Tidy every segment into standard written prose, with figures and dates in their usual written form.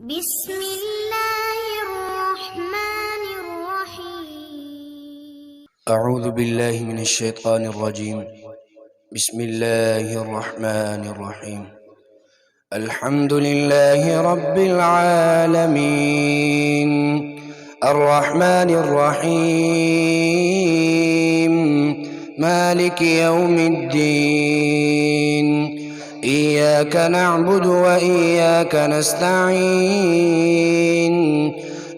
بسم الله الرحمن الرحيم. أعوذ بالله من الشيطان الرجيم. بسم الله الرحمن الرحيم. الحمد لله رب العالمين الرحمن الرحيم مالك يوم الدين إياك نعبد وإياك نستعين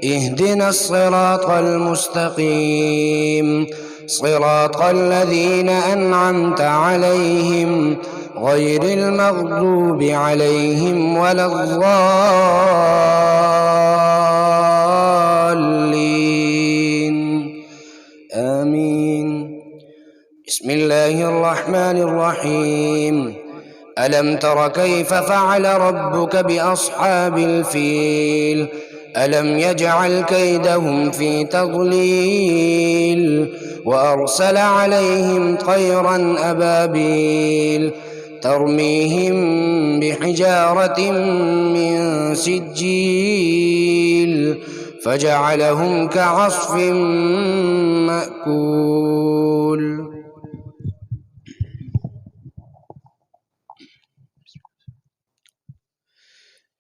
اهدنا الصراط المستقيم صراط الذين أنعمت عليهم غير المغضوب عليهم ولا الضالين آمين. بسم الله الرحمن الرحيم. ألم تر كيف فعل ربك بأصحاب الفيل ألم يجعل كيدهم في تضليل وأرسل عليهم طيرا أبابيل ترميهم بحجارة من سجيل فجعلهم كعصف مأكول.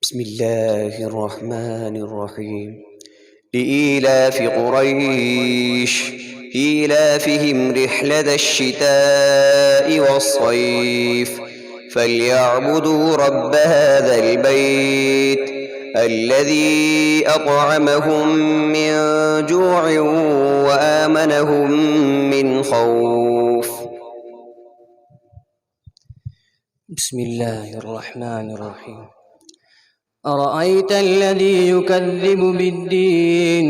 بسم الله الرحمن الرحيم. لإيلاف قريش إيلافهم رحلة الشتاء والصيف فليعبدوا رب هذا البيت الذي أطعمهم من جوع وآمنهم من خوف. بسم الله الرحمن الرحيم. أرأيت الذي يكذب بالدين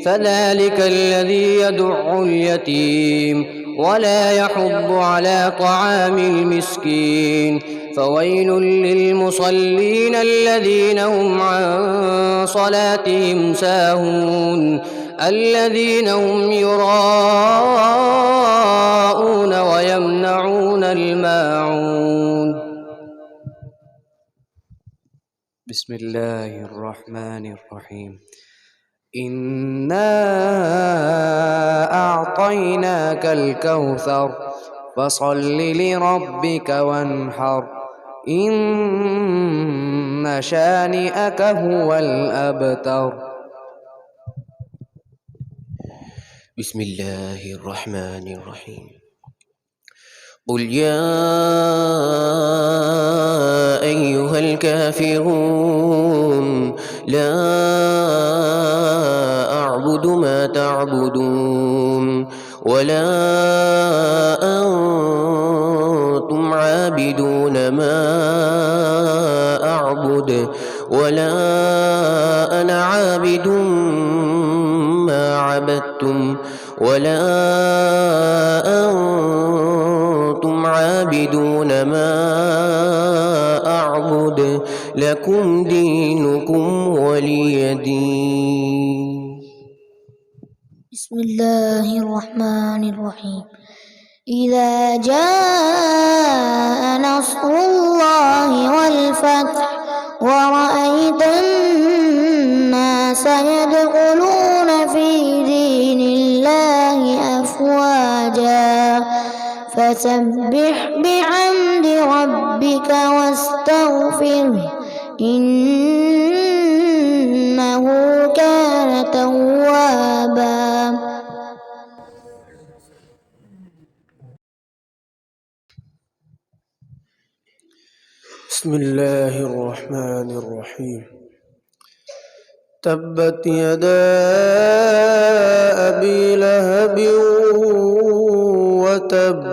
فذلك الذي يدع اليتيم ولا يحض على طعام المسكين فويل للمصلين الذين هم عن صلاتهم ساهون الذين هم يراءون ويمنعون الماعون. بسم الله الرحمن الرحيم. إنا أعطيناك الكوثر فصل لربك وانحر إن شانئك هو الأبتر. بسم الله الرحمن الرحيم. قل يا أيها الكافرون لا أعبد ما تعبدون ولا أنتم عابدون ما أعبد ولا أنا عابد ما عبدتم ولا أنتم عابدون ما أعبد لكم دينكم ولي دين. بسم الله الرحمن الرحيم. إذا جاء نصر الله والفتح ورأيت الناس يدخلون في دين الله أفواجا فسبح بحمد ربك واستغفره إنه كان توابا. بسم الله الرحمن الرحيم. تبت يدا أبي لهب وتب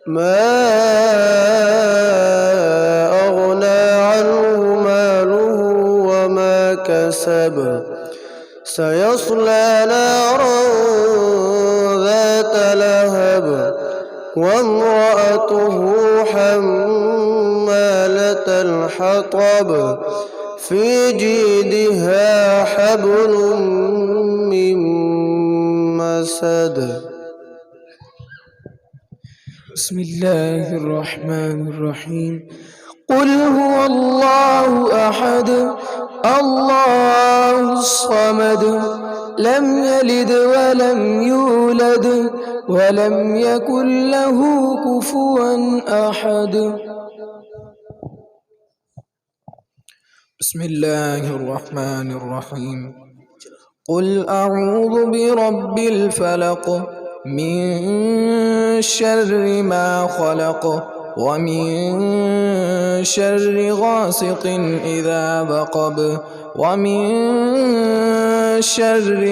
ما أغنى عنه ماله وما كسب سيصلى نارا ذات لهب وامرأته حمالة الحطب في جيدها حبل من مسد. بسم الله الرحمن الرحيم. قل هو الله أحد الله الصمد لم يلد ولم يولد ولم يكن له كفوا أحد. بسم الله الرحمن الرحيم. قل أعوذ برب الفلق من شر ما خلق ومن شر غاسق إذا وقب ومن شر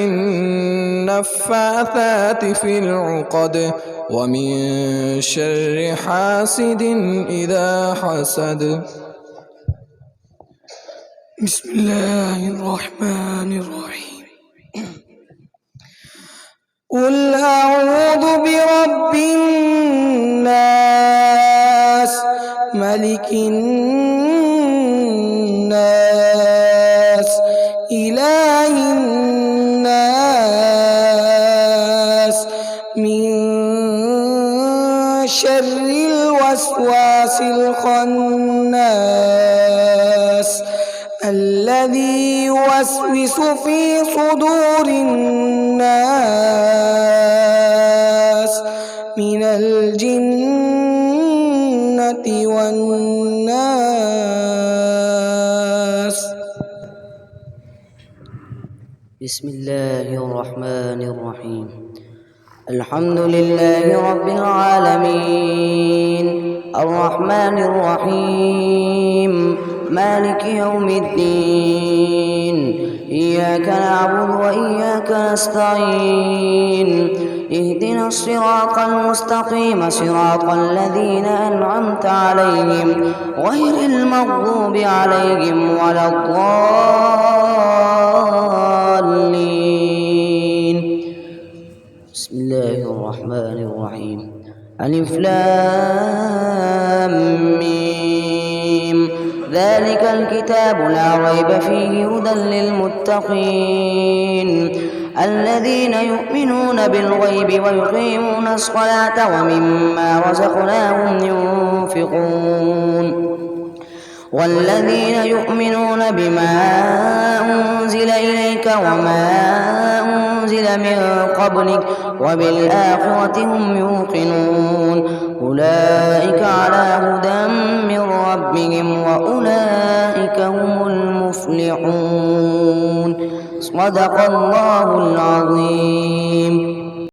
النفاثات في العقد ومن شر حاسد إذا حسد. بسم الله الرحمن الرحيم. قل أعوذ برب الناس ملك الناس إله الناس من شر الوسواس الخناس الذي يوسوس في صدور الناس من الجنة والناس. بسم الله الرحمن الرحيم. الحمد لله رب العالمين الرحمن الرحيم مالك يوم الدين إياك نعبد وإياك نستعين اهدنا الصراط المستقيم صراط الذين أنعمت عليهم غير المغضوب عليهم ولا الضالين. بسم الله الرحمن الرحيم. ألف لام ميم ذلك الكتاب لا ريب فيه هدى للمتقين الذين يؤمنون بالغيب ويقيمون الصلاة ومما رزقناهم ينفقون والذين يؤمنون بما أنزل إليك وما أنزل من قبلك وبالآخرة هم يوقنون أولئك على هدى من ربهم وأولئك هم المفلحون. صدق الله العظيم.